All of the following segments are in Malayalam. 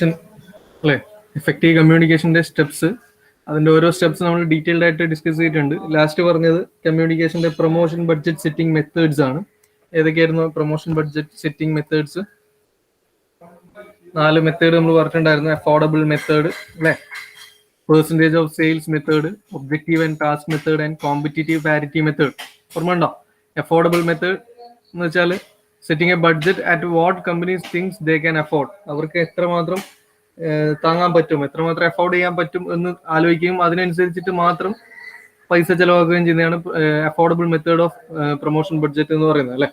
അല്ലേ എഫക്റ്റീവ് കമ്മ്യൂണിക്കേഷന്റെ സ്റ്റെപ്സ്, അതിന്റെ ഓരോ സ്റ്റെപ്സ് നമ്മൾ ഡീറ്റെയിൽഡ് ആയിട്ട് ഡിസ്കസ് ചെയ്തിട്ടുണ്ട്. ലാസ്റ്റ് പറഞ്ഞത് കമ്മ്യൂണിക്കേഷന്റെ പ്രൊമോഷൻ ബഡ്ജറ്റ് സെറ്റിംഗ് മെത്തേഡ്സ് ആണ്. ഏതൊക്കെയായിരുന്നു promotion budget setting methods? 4 method നമ്മൾ പറഞ്ഞിട്ടുണ്ടായിരുന്നു. അഫോർഡബിൾ മെത്തേഡ് അല്ലേ, percentage of sales method, objective and task method and competitive parity method. ഓർമ്മ ഉണ്ടോ? അഫോർഡബിൾ മെത്തേഡ് എന്ന് വെച്ചാൽ setting a budget at what companies things they can afford. അവർക്ക് എത്രമാത്രം താങ്ങാൻ പറ്റും, എത്രമാത്രം അഫോർഡ് ചെയ്യാൻ പറ്റും എന്ന് ആലോചിക്കുകയും അതിനനുസരിച്ചിട്ട് മാത്രം പൈസ ചെലവാക്കുകയും ചെയ്യുന്നതാണ് affordable method of promotion budget എന്ന് പറയുന്നത് അല്ലേ.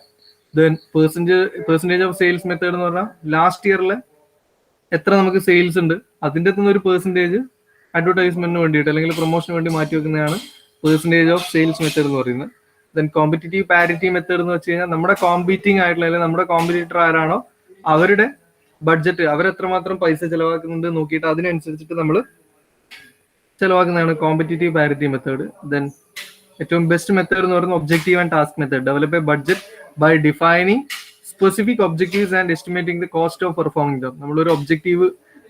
Then percentage of sales method എന്ന് പറഞ്ഞാൽ ലാസ്റ്റ് ഇയറിൽ എത്ര നമുക്ക് സെയിൽസ് ഉണ്ട് അതിൻ്റെ നിന്ന് ഒരു പെർസെൻറ്റേജ് അഡ്വർടൈസ്മെന്റിന് വേണ്ടിയിട്ട് അല്ലെങ്കിൽ പ്രൊമോഷന് വേണ്ടി മാറ്റി വെക്കുന്നതാണ് പെർസെൻറ്റേജ് ഓഫ് സെയിൽസ് മെത്തേഡ് എന്ന് പറയുന്നത്. ദെൻ കോമ്പറ്റീറ്റീവ് പാരിറ്റി മെത്തേഡ് എന്ന് വെച്ച് കഴിഞ്ഞാൽ നമ്മുടെ കോമ്പീറ്റിംഗ് ആയിട്ടുള്ള അല്ലെങ്കിൽ നമ്മുടെ കോമ്പറ്റീറ്റർ ആരാണോ അവരുടെ ബഡ്ജറ്റ്, അവരെത്രമാത്രം പൈസ ചെലവാക്കുന്നുണ്ട് നോക്കിയിട്ട് അതിനനുസരിച്ചിട്ട് നമ്മൾ ചെലവാക്കുന്നതാണ് കോമ്പറ്റീറ്റീവ് പാരിറ്റി മെത്തേഡ്. ദെൻ ഏറ്റവും ബെസ്റ്റ് മെത്തേഡ് എന്ന് പറയുന്നത് objective and task method. Develop a budget by defining specific objectives and estimating the cost of performing them. നമ്മളൊരു ഒബ്ജക്റ്റീവ്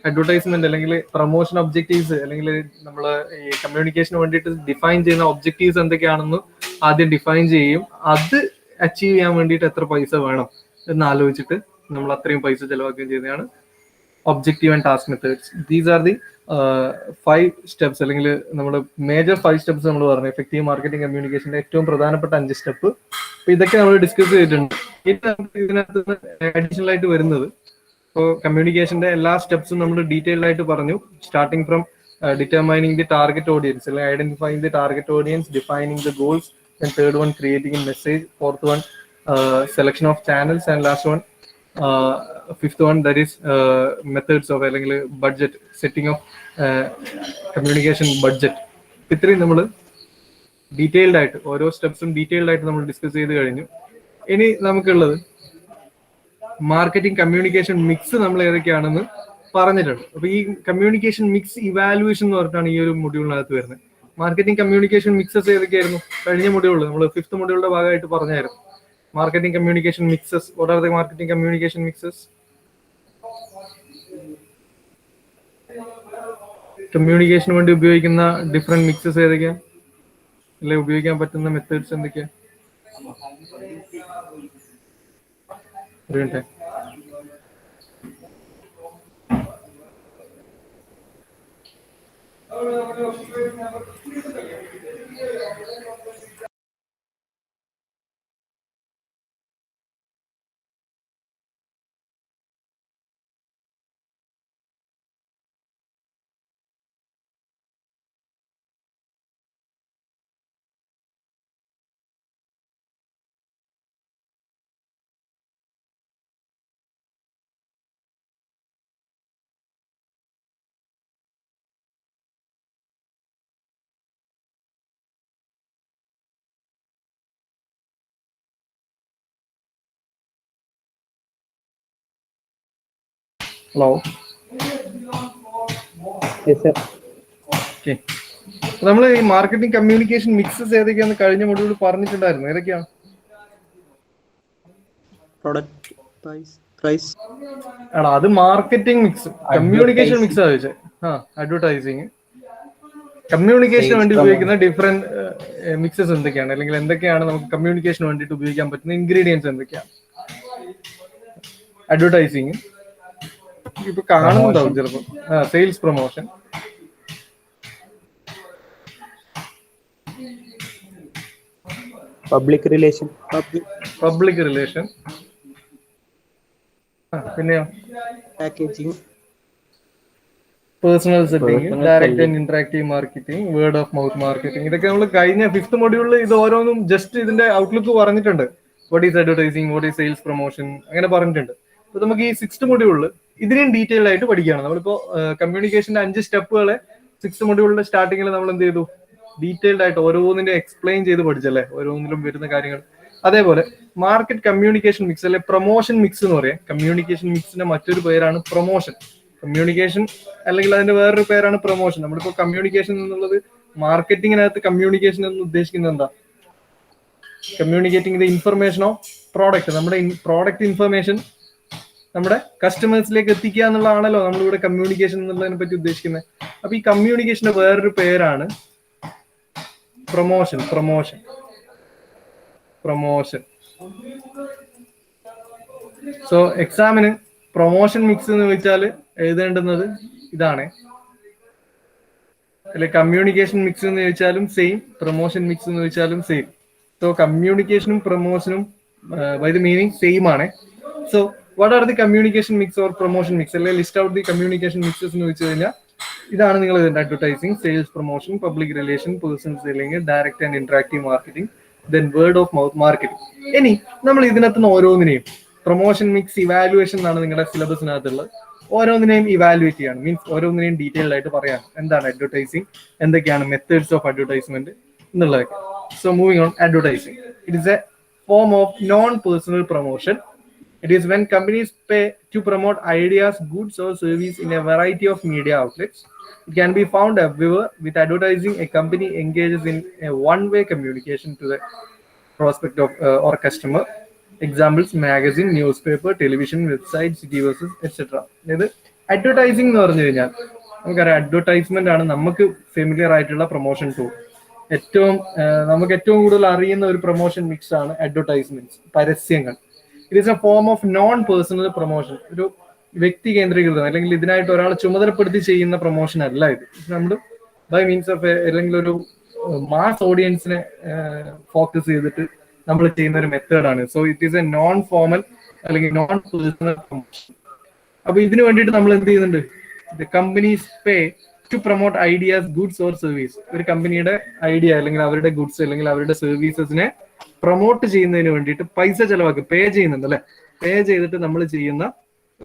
അഡ്വർടൈസ്മെന്റ് അല്ലെങ്കിൽ പ്രൊമോഷൻ ഒബ്ജക്റ്റീവ്സ് അല്ലെങ്കിൽ നമ്മൾ ഈ കമ്മ്യൂണിക്കേഷന് വേണ്ടിയിട്ട് ഡിഫൈൻ ചെയ്യുന്ന ഒബ്ജക്റ്റീവ്സ് എന്തൊക്കെയാണെന്ന് ആദ്യം ഡിഫൈൻ ചെയ്യും. അത് അച്ചീവ് ചെയ്യാൻ വേണ്ടിയിട്ട് എത്ര പൈസ വേണം എന്ന് ആലോചിച്ചിട്ട് നമ്മൾ അത്രയും പൈസ ചെലവാക്കുകയും ചെയ്യുന്നതാണ് objective and task methods. These are the 5 steps അല്ലെങ്കിൽ നമ്മുടെ മേജർ 5 സ്റ്റെപ്സ് നമ്മൾ പറഞ്ഞു. എഫക്റ്റീവ് മാർക്കറ്റിംഗ് കമ്മ്യൂണിക്കേഷന്റെ ഏറ്റവും പ്രധാനപ്പെട്ട 5 സ്റ്റെപ്പ്. അപ്പൊ ഇതൊക്കെ നമ്മൾ ഡിസ്കസ് ചെയ്തിട്ടുണ്ട്. ഇതിനകത്ത് അഡീഷണൽ ആയിട്ട് വരുന്നത് ഇപ്പോൾ കമ്മ്യൂണിക്കേഷന്റെ എല്ലാ സ്റ്റെപ്സും നമ്മൾ ഡീറ്റെയിൽഡ് ആയിട്ട് പറഞ്ഞു. Starting from determining the target audience അല്ലെങ്കിൽ identifying the target audience, defining the goals, and third one creating a message, fourth one selection of channels, and last one fifth one that is methods of അല്ലെങ്കിൽ budget setting of communication budget. ഇത്രയും നമ്മൾ ഡീറ്റെയിൽഡ് ആയിട്ട് ഓരോ സ്റ്റെപ്സും ഡീറ്റെയിൽഡ് ആയിട്ട് നമ്മൾ ഡിസ്കസ് ചെയ്ത് കഴിഞ്ഞു. ഇനി നമുക്കുള്ളത് മാർക്കറ്റിംഗ് കമ്മ്യൂണിക്കേഷൻ മിക്സ് നമ്മൾ ഏതൊക്കെയാണെന്ന് പറഞ്ഞിട്ടുണ്ട്. അപ്പൊ ഈ കമ്മ്യൂണിക്കേഷൻ മിക്സ് ഇവാലുവേഷൻ എന്ന് പറഞ്ഞിട്ടാണ് ഈ ഒരു മൊഡ്യൂളിനകത്ത് വരുന്നത്. മാർക്കറ്റിംഗ് കമ്മ്യൂണിക്കേഷൻ മിക്സസ് ഏതൊക്കെയായിരുന്നു കഴിഞ്ഞ മൊഡ്യൂളിൽ നമ്മൾ 5th മൊഡ്യൂളിന്റെ ഭാഗമായിട്ട് പറഞ്ഞായിരുന്നു. Marketing communication mixes. What are the marketing communication mixes? കമ്മ്യൂണിക്കേഷന് വേണ്ടി ഉപയോഗിക്കുന്ന ഡിഫറെന്റ് മിക്സസ് ഏതൊക്കെയാ, അല്ലെ ഉപയോഗിക്കാൻ പറ്റുന്ന മെത്തേഡ്സ് എന്തൊക്കെയാ? അറിയട്ടെ. ഹലോ. നമ്മൾ ഈ മാർക്കറ്റിംഗ് കമ്മ്യൂണിക്കേഷൻ മിക്സസ് ഏതൊക്കെയാന്ന് കഴിഞ്ഞ മൊഡ്യൂളിൽ പറഞ്ഞിട്ടുണ്ടായിരുന്നു. ഏതൊക്കെയാണ്? ആണോ, അത് മാർക്കറ്റിംഗ് മിക്സ്. കമ്മ്യൂണിക്കേഷൻ മിക്സ് ആ ചോദിച്ചത്. അഡ്വർടൈസിങ് കമ്മ്യൂണിക്കേഷന് വേണ്ടി ഉപയോഗിക്കുന്ന ഡിഫറെന്റ് മിക്സസ് എന്തൊക്കെയാണ്, അല്ലെങ്കിൽ എന്തൊക്കെയാണ് നമുക്ക് കമ്മ്യൂണിക്കേഷന് വേണ്ടിയിട്ട് ഉപയോഗിക്കാൻ പറ്റുന്ന ഇൻഗ്രീഡിയൻസ് എന്തൊക്കെയാണ്? അഡ്വർടൈസിങ് ഇപ്പൊ കാണുന്നുണ്ടാവും ചിലപ്പോ. സെയിൽസ് പ്രൊമോഷൻ, പബ്ലിക് റിലേഷൻ, പിന്നെയോ packaging, personal setting, direct and interactive marketing, word of mouth marketing. ഇതൊക്കെ നമ്മൾ കഴിഞ്ഞ 5th മൊഡ്യൂളിൽ ഇത് ഓരോന്നും ജസ്റ്റ് ഇതിന്റെ ഔട്ട്ലുക്ക് പറഞ്ഞിട്ടുണ്ട്. What is advertising, what is sales promotion, അങ്ങനെ പറഞ്ഞിട്ടുണ്ട്. അപ്പൊ നമുക്ക് ഈ 6th മൊഡ്യൂളിൽ ഇതിനെയും ഡീറ്റെയിൽ ആയിട്ട് പഠിക്കുകയാണ്. നമ്മളിപ്പോ കമ്മ്യൂണിക്കേഷന്റെ 5 സ്റ്റെപ്പുകളെ 6th മൊഡ്യൂളിന്റെ സ്റ്റാർട്ടിങ്ങിൽ നമ്മൾ എന്ത് ചെയ്തു, ഡീറ്റെയിൽഡ് ആയിട്ട് ഓരോന്നിന്റെ എക്സ്പ്ലെയിൻ ചെയ്ത് പഠിച്ചല്ലേ, ഓരോന്നിലും വരുന്ന കാര്യങ്ങൾ. അതേപോലെ മാർക്കറ്റ് കമ്മ്യൂണിക്കേഷൻ മിക്സ് അല്ലെ പ്രൊമോഷൻ മിക്സ് എന്ന് പറയാം. കമ്മ്യൂണിക്കേഷൻ മിക്സിന്റെ മറ്റൊരു പേരാണ് പ്രൊമോഷൻ. കമ്മ്യൂണിക്കേഷൻ അല്ലെങ്കിൽ അതിന്റെ വേറൊരു പേരാണ് പ്രൊമോഷൻ. നമ്മളിപ്പോ കമ്മ്യൂണിക്കേഷൻ എന്നുള്ളത് മാർക്കറ്റിങ്ങിനകത്ത് കമ്മ്യൂണിക്കേഷൻ എന്ന് ഉദ്ദേശിക്കുന്നത് എന്താ? Communicating the information of product. നമ്മുടെ പ്രോഡക്റ്റ് ഇൻഫർമേഷൻ നമ്മുടെ കസ്റ്റമേഴ്സിലേക്ക് എത്തിക്കുക എന്നുള്ളതാണല്ലോ നമ്മളിവിടെ കമ്മ്യൂണിക്കേഷൻ എന്നുള്ളതിനെ പറ്റി ഉദ്ദേശിക്കുന്നത്. അപ്പൊ ഈ കമ്മ്യൂണിക്കേഷന്റെ വേറൊരു പേരാണ് പ്രൊമോഷൻ. സോ എക്സാമിന് പ്രൊമോഷൻ മിക്സ് എന്ന് വെച്ചാൽ എഴുതേണ്ടുന്നത് ഇതാണ്. അല്ലെ കമ്മ്യൂണിക്കേഷൻ മിക്സ് എന്ന് ചോദിച്ചാലും സെയിം, പ്രൊമോഷൻ മിക്സ് എന്ന് വെച്ചാലും സെയിം. സോ കമ്മ്യൂണിക്കേഷനും പ്രൊമോഷനും ബൈ ദ മീനിങ് സെയിം ആണ്. So what are the communication mix or promotion mix, അല്ലെങ്കിൽ list out the communication mixes എന്ന് വെച്ച് കഴിഞ്ഞാൽ ഇതാണ് നിങ്ങൾ advertising, sales promotion, public relation, personal selling, direct and interactive marketing, then word of mouth marketing. ഇനി നമ്മൾ ഇതിനകത്ത് നിന്ന് ഓരോന്നിനെയും പ്രൊമോഷൻ മിക്സ് ഇവാലുവേഷൻ എന്നാണ് നിങ്ങളുടെ സിലബസിനകത്തുള്ളത്. ഓരോന്നിനെയും ഇവാലുവേറ്റ് ചെയ്യാണ്, മീൻസ് ഓരോന്നിനെയും ഡീറ്റെയിൽഡ് ആയിട്ട് പറയാം എന്താണ് അഡ്വർടൈസിങ്, എന്തൊക്കെയാണ് മെത്തേഡ്സ് ഓഫ് അഡ്വർടൈസ്മെന്റ് എന്നുള്ളതൊക്കെ. So moving on, advertising it is A form of non-personal promotion. It is when companies pay to promote ideas, goods or service in a variety of media outlets. It can be found everywhere. With advertising, a company engages in a one-way communication to the prospect of or customer. Examples: magazine, newspaper, television, website, city buses, etc. ഇത് അഡ്വർടൈസിംഗ് എന്ന് പറഞ്ഞു കഴിഞ്ഞാൽ നമുക്കറിയാം അഡ്വർടൈസ്മെന്റ് ആണ് നമുക്ക് ഫെമിലിയർ ആയിട്ടുള്ള പ്രൊമോഷൻ ടൂൾ. നമുക്ക് ഏറ്റവും കൂടുതൽ അറിയുന്ന ഒരു പ്രൊമോഷൻ മിക്സ് ആണ് അഡ്വർടൈസ്മെന്റ്സ്, പരസ്യങ്ങൾ. It is A form of non personal promotion. ഒരു വ്യക്തി കേന്ദ്രീകൃതം അല്ലെങ്കിൽ ഇതിനായിട്ട് ഒരാളെ ചുമതലപ്പെടുത്തി ചെയ്യുന്ന പ്രൊമോഷൻ അല്ല ഇത്. നമ്മൾ ബൈ മീൻസ് ഓഫ് അല്ലെങ്കിൽ ഒരു മാസ് ഓഡിയൻസിനെ ഫോക്കസ് ചെയ്തിട്ട് നമ്മൾ ചെയ്യുന്ന ഒരു മെത്തേഡാണ്. So it is a non formal അല്ലെങ്കിൽ നോൺ പേഴ്സണൽ പ്രൊമോഷൻ. അപ്പൊ ഇതിനു വേണ്ടിയിട്ട് നമ്മൾ എന്ത് ചെയ്യുന്നുണ്ട്? The companies pay to promote ideas, goods or service. ഒരു കമ്പനിയുടെ ഐഡിയ അല്ലെങ്കിൽ അവരുടെ ഗുഡ്സ് അല്ലെങ്കിൽ അവരുടെ സർവീസസിനെ പ്രൊമോട്ട് ചെയ്യുന്നതിന് വേണ്ടിയിട്ട് പൈസ ചെലവാക്കും, പേ ചെയ്യുന്നുണ്ട് അല്ലെ. പേ ചെയ്തിട്ട് നമ്മൾ ചെയ്യുന്ന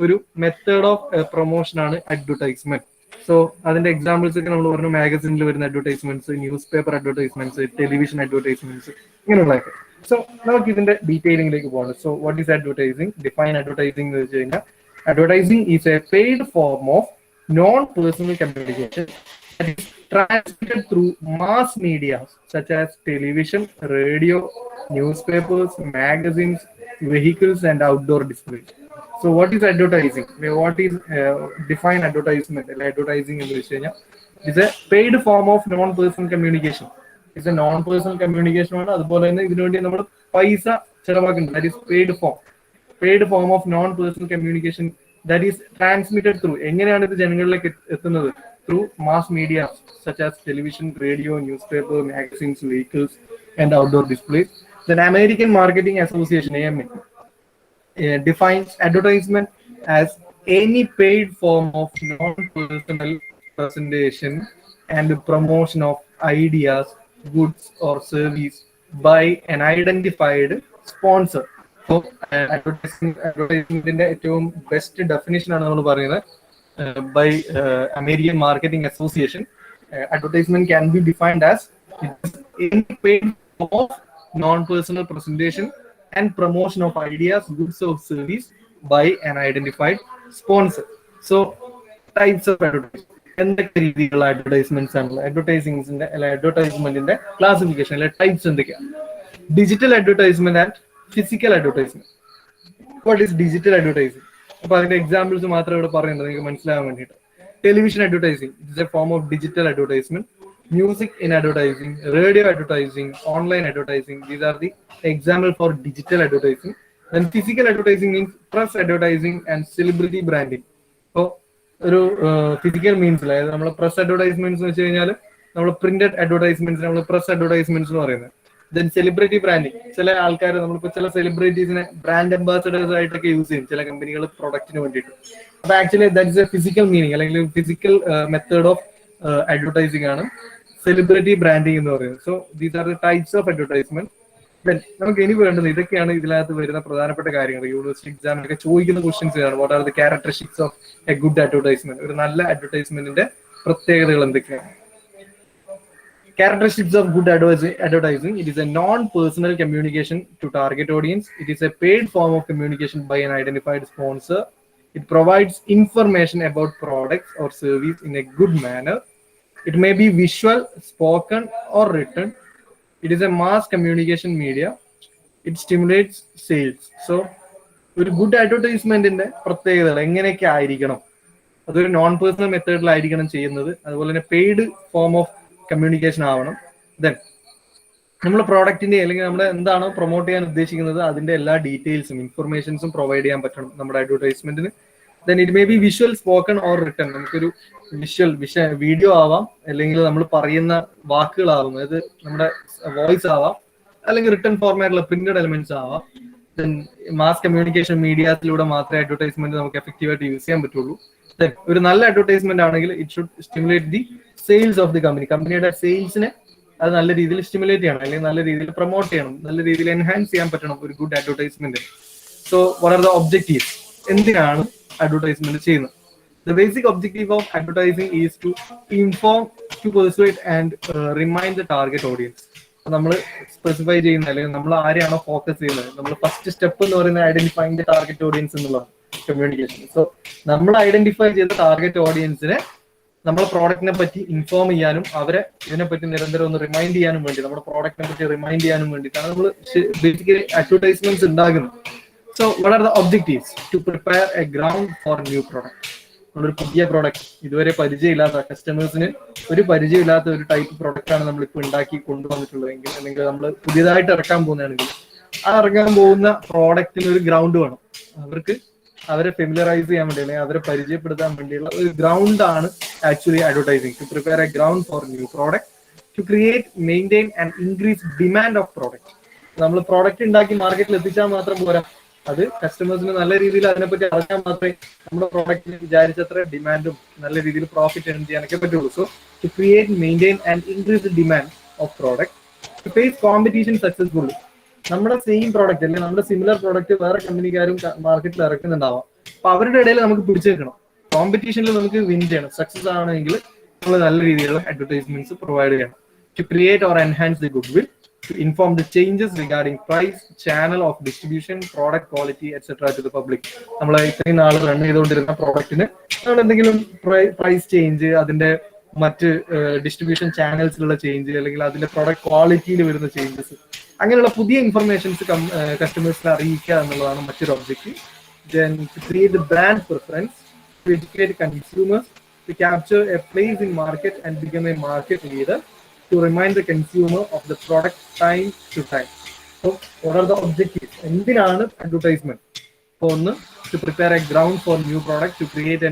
ഒരു മെത്തേഡ് ഓഫ് പ്രൊമോഷൻ ആണ് അഡ്വർടൈസ്മെന്റ്. സോ അതിന്റെ എക്സാമ്പിൾസ് ഒക്കെ നമ്മൾ പറഞ്ഞു, മാഗസിനിൽ വരുന്ന advertisements, newspaper advertisements, television advertisements, ഇങ്ങനെയുള്ളതൊക്കെ. സോ നമുക്ക് ഇതിന്റെ ഡീറ്റെയിലിംഗിലേക്ക് പോകണം. So what is advertising? Define advertising എന്ന് വെച്ച് കഴിഞ്ഞാൽ advertising is a paid form of non-personal communication that is transmitted through mass media such as television, radio, newspapers, magazines, vehicles, and outdoor displays. So what is advertising? What is define advertisement? Advertising is a paid form of non-personal communication. It's a non-personal communication. അതുപോലെ തന്നെ ഇതിനു വേണ്ടി നമ്മൾ പൈസ ചെലവാക്കുന്നുണ്ട്. That is paid form of non-personal communication that is transmitted through. എങ്ങനെയാണ് ഇത് ജനങ്ങളിലേക്ക് എത്തുന്നത്? Through mass media such as television, radio, newspaper, magazines, vehicles, and outdoor displays. The American Marketing Association (AMA) defines advertisement as any paid form of non-personal presentation and promotion of ideas, goods, or service by an identified sponsor. അഡ്വർടൈസ്മെന്റിന്റെ ഏറ്റവും ബെസ്റ്റ് ഡെഫിനിഷൻ ആണ് നമ്മൾ പറയുന്നത് by American marketing association. Advertisement can be defined as any paid form of non-personal presentation and promotion of ideas, goods or service by an identified sponsor. So types of advertising. എന്തൊക്കെ രീതിയിലുള്ള അഡ്വർടൈസ്മെന്റ്സ് ആണുള്ളത്? അഡ്വർടൈസിംഗിന്റെ അല്ലെ അഡ്വർടൈസ്മെന്റിന്റെ ക്ലാസിഫിക്കേഷൻ അല്ലെ ടൈപ്സ് എന്തൊക്കെയാണ്? Digital advertisement and physical advertisement. What is digital advertising? അപ്പൊ അതിന്റെ എക്സാമ്പിൾസ് മാത്രം ഇവിടെ പറയുന്നത് നിങ്ങൾക്ക് മനസ്സിലാകാൻ വേണ്ടിയിട്ട്. Television advertising it's A form of digital advertisement. Music in advertising, radio advertising, online advertising, these are the example for digital advertising. Then physical advertising means press advertising and celebrity branding. So ഒരു ഫിസിക്കൽ മീൻസിൽ അതായത് നമ്മൾ പ്രസ് അഡ്വർടൈസ്മെന്റ്സ് എന്ന് വെച്ച് കഴിഞ്ഞാൽ നമ്മൾ പ്രിന്റഡ് അഡ്വർടൈസ്മെന്റ്സ് നമ്മൾ പ്രസ് അഡ്വർടൈസ്മെന്റ്സ് എന്ന് പറയുന്നത്. ദെൻ സെലിബ്രിറ്റി ബ്രാൻഡിങ്, ചില ആൾക്കാർ നമ്മളിപ്പോൾ ചില സെലിബ്രിറ്റീസിനെ ബ്രാൻഡ് അംബാസഡേഴ്സ് ആയിട്ടൊക്കെ യൂസ് ചെയ്യും ചില കമ്പനികൾ പ്രൊഡക്റ്റിന് വേണ്ടിയിട്ട്. അപ്പൊ actually that is A physical meaning അല്ലെങ്കിൽ ഫിസിക്കൽ മെത്തേഡ് ഓഫ് അഡ്വർടൈസിംഗ് ആണ് സെലിബ്രിറ്റി ബ്രാൻഡിങ് എന്ന് പറയുന്നത്. So these are the types of advertisement. നമുക്ക് ഇനി വേണ്ടത് ഇതൊക്കെയാണ് ഇതിനകത്ത് വരുന്ന പ്രധാനപ്പെട്ട കാര്യങ്ങൾ. യൂണിവേഴ്സിറ്റി എക്സാമിനൊക്കെ ചോദിക്കുന്ന ക്വസ്റ്റ്യൻസ് ആണ്. What are the characteristics of A good advertisement? ഒരു നല്ല അഡ്വർടൈസ്മെന്റിന്റെ പ്രത്യേകതകൾ എന്തൊക്കെയാണ്? Characteristics of good advertising: it is a non-personal communication to target audience. It is a paid form of communication by an identified sponsor. It provides information about products or service in a good manner. It may be visual, spoken, or written. It is a mass communication media. It stimulates sales. So ഒരു ഗുഡ് അഡ്വർടൈസ്മെന്റിന്റെ പ്രത്യേകതകൾ എങ്ങനെയൊക്കെ ആയിരിക്കണം? അതൊരു നോൺ പേഴ്സണൽ മെത്തേഡിലായിരിക്കണം ചെയ്യുന്നത്. അതുപോലെ തന്നെ പെയ്ഡ് ഫോം ഓഫ് കമ്മ്യൂണിക്കേഷൻ ആവണം. ദെൻ നമ്മൾ പ്രോഡക്റ്റിന്റെ അല്ലെങ്കിൽ നമ്മൾ എന്താണോ പ്രൊമോട്ട് ചെയ്യാൻ ഉദ്ദേശിക്കുന്നത് അതിന്റെ എല്ലാ ഡീറ്റെയിൽസും ഇൻഫർമേഷൻസും പ്രൊവൈഡ് ചെയ്യാൻ പറ്റണം നമ്മുടെ അഡ്വർടൈസ്മെന്റിന്. Then it may be visual, spoken or written. നമുക്കൊരു വീഡിയോ ആവാം, അല്ലെങ്കിൽ നമ്മൾ പറയുന്ന വാക്കുകളാവാം, അതായത് നമ്മുടെ വോയിസ് ആവാം, അല്ലെങ്കിൽ റിട്ടൺ ഫോർമാറ്റിലുള്ള പ്രിന്റഡ് എലിമെന്റ്സ് ആവാം. ദെൻ മാസ് കമ്മ്യൂണിക്കേഷൻ മീഡിയാസിലൂടെ മാത്രമേ അഡ്വർടൈസ്മെന്റ് നമുക്ക് എഫക്റ്റീവായിട്ട് യൂസ് ചെയ്യാൻ പറ്റുള്ളൂ. ദെൻ ഒരു നല്ല അഡ്വർടൈസ്മെന്റ് ആണെങ്കിൽ it should stimulate the sales of the company. കമ്പനിയുടെ സെയിൽസിനെ അത് നല്ല രീതിയിൽ സ്റ്റിമുലേറ്റ് ചെയ്യണം, അല്ലെങ്കിൽ നല്ല രീതിയിൽ പ്രൊമോട്ട് ചെയ്യണം, നല്ല രീതിയിൽ എൻഹാൻസ് ചെയ്യാൻ പറ്റണം ഒരു good advertisement. So what are the objectives? എന്തിനാണ് അഡ്വർടൈസ്മെന്റ് ചെയ്യുന്നത്? The basic objective of advertising is to inform, to persuade and remind the target audience. നമ്മൾ സ്പെസിഫൈ ചെയ്യുന്ന അല്ലെങ്കിൽ നമ്മൾ ആരെയാണോ ഫോക്കസ് ചെയ്യുന്നത്, നമ്മൾ ഫസ്റ്റ് സ്റ്റെപ്പ് എന്ന് പറയുന്നത് ഐഡന്റിഫൈങ് ദ ടാർഗറ്റ് ഓഡിയൻസ് എന്നുള്ളതാണ് കമ്മ്യൂണിക്കേഷൻ. സോ നമ്മൾ ഐഡന്റിഫൈ ചെയ്ത ടാർഗറ്റ് ഓഡിയൻസിനെ നമ്മുടെ പ്രോഡക്റ്റിനെ പറ്റി ഇൻഫോം ചെയ്യാനും അവരെ ഇതിനെപ്പറ്റി നിരന്തരം ഒന്ന് റിമൈൻഡ് ചെയ്യാനും വേണ്ടി, നമ്മുടെ പ്രോഡക്റ്റിനെ പറ്റി റിമൈൻഡ് ചെയ്യാനും വേണ്ടിയിട്ടാണ് നമ്മൾ ബേസിക്കലി അഡ്വർടൈസ്മെന്റ്സ് ഉണ്ടാകുന്നത്. So what are the objectives? To prepare a ground for new product. നമ്മളൊരു പുതിയ പ്രോഡക്റ്റ്, ഇതുവരെ പരിചയമില്ലാത്ത, കസ്റ്റമേഴ്സിന് ഒരു പരിചയമില്ലാത്ത ഒരു ടൈപ്പ് പ്രോഡക്റ്റ് ആണ് നമ്മളിപ്പോൾ ഉണ്ടാക്കി കൊണ്ടുവന്നിട്ടുള്ളതെങ്കിൽ, അല്ലെങ്കിൽ നമ്മൾ പുതിയതായിട്ട് ഇറക്കാൻ പോകുന്നതാണെങ്കിൽ ആ ഇറങ്ങാൻ പോകുന്ന പ്രോഡക്റ്റിന് ഒരു ഗ്രൗണ്ട് വേണം. അവരെ ഫെമിലറൈസ് ചെയ്യാൻ വേണ്ടി, അല്ലെങ്കിൽ അവരെ പരിചയപ്പെടുത്താൻ വേണ്ടിയുള്ള ഒരു ഗ്രൗണ്ട് ആണ് actually advertising. To prepare a ground for new product, to create, maintain and increase demand of product. നമ്മൾ പ്രോഡക്റ്റ് ഉണ്ടാക്കി മാർക്കറ്റിൽ എത്തിച്ചാൽ മാത്രം പോരാ, അത് കസ്റ്റമേഴ്സിന് നല്ല രീതിയിൽ അതിനെപ്പറ്റി അറിയാൻ മാത്രമേ നമ്മുടെ പ്രോഡക്റ്റിന് വിചാരിച്ചത്ര ഡിമാൻഡും നല്ല രീതിയിൽ പ്രോഫിറ്റ് ഏൺ ചെയ്യാനൊക്കെ പറ്റുള്ളൂ. So to create, maintain and increase the demand of product, to face competition successfully. നമ്മുടെ സെയിം പ്രോഡക്റ്റ് അല്ലെങ്കിൽ നമ്മുടെ സിമിലർ പ്രോഡക്റ്റ് വേറെ കമ്പനിക്കാരും മാർക്കറ്റിൽ ഇറക്കുന്നുണ്ടാവാം. അപ്പൊ അവരുടെ ഇടയിൽ നമുക്ക് പിടിച്ചു നിൽക്കണം, കോമ്പറ്റീഷനിൽ നമുക്ക് വിൻ ചെയ്യണം. സക്സസ് ആണെങ്കിൽ നമ്മൾ നല്ല രീതിയിലുള്ള അഡ്വർടൈസ്മെന്റ്സ് പ്രൊവൈഡ് ചെയ്യണം. To create or enhance the good will, to inform the changes regarding price, channel of distribution, product quality, etc. to the public. നമ്മൾ ഇത്രയും നാൾ റൺ ചെയ്തുകൊണ്ടിരുന്ന പ്രോഡക്റ്റിന് നമ്മൾ എന്തെങ്കിലും പ്രൈസ് ചേഞ്ച്, അതിന്റെ മറ്റ് ഡിസ്ട്രിബ്യൂഷൻ ചാനൽസിലുള്ള ചേഞ്ച്, അല്ലെങ്കിൽ അതിന്റെ പ്രോഡക്റ്റ് ക്വാളിറ്റിയിൽ വരുന്ന ചേഞ്ചസ്, അങ്ങനെയുള്ള പുതിയ ഇൻഫർമേഷൻസ് കസ്റ്റമേഴ്സിനെ അറിയിക്കുക എന്നുള്ളതാണ് മറ്റൊരു objective. Then to create the brand preference, to educate consumers, to capture a place in market and become a market leader, to remind the consumer of the product time to time. So what are the objectives? എന്തിനാണ് അഡ്വർടൈസ്മെന്റ്? ഒന്ന്, to prepare a ground for new product, to create,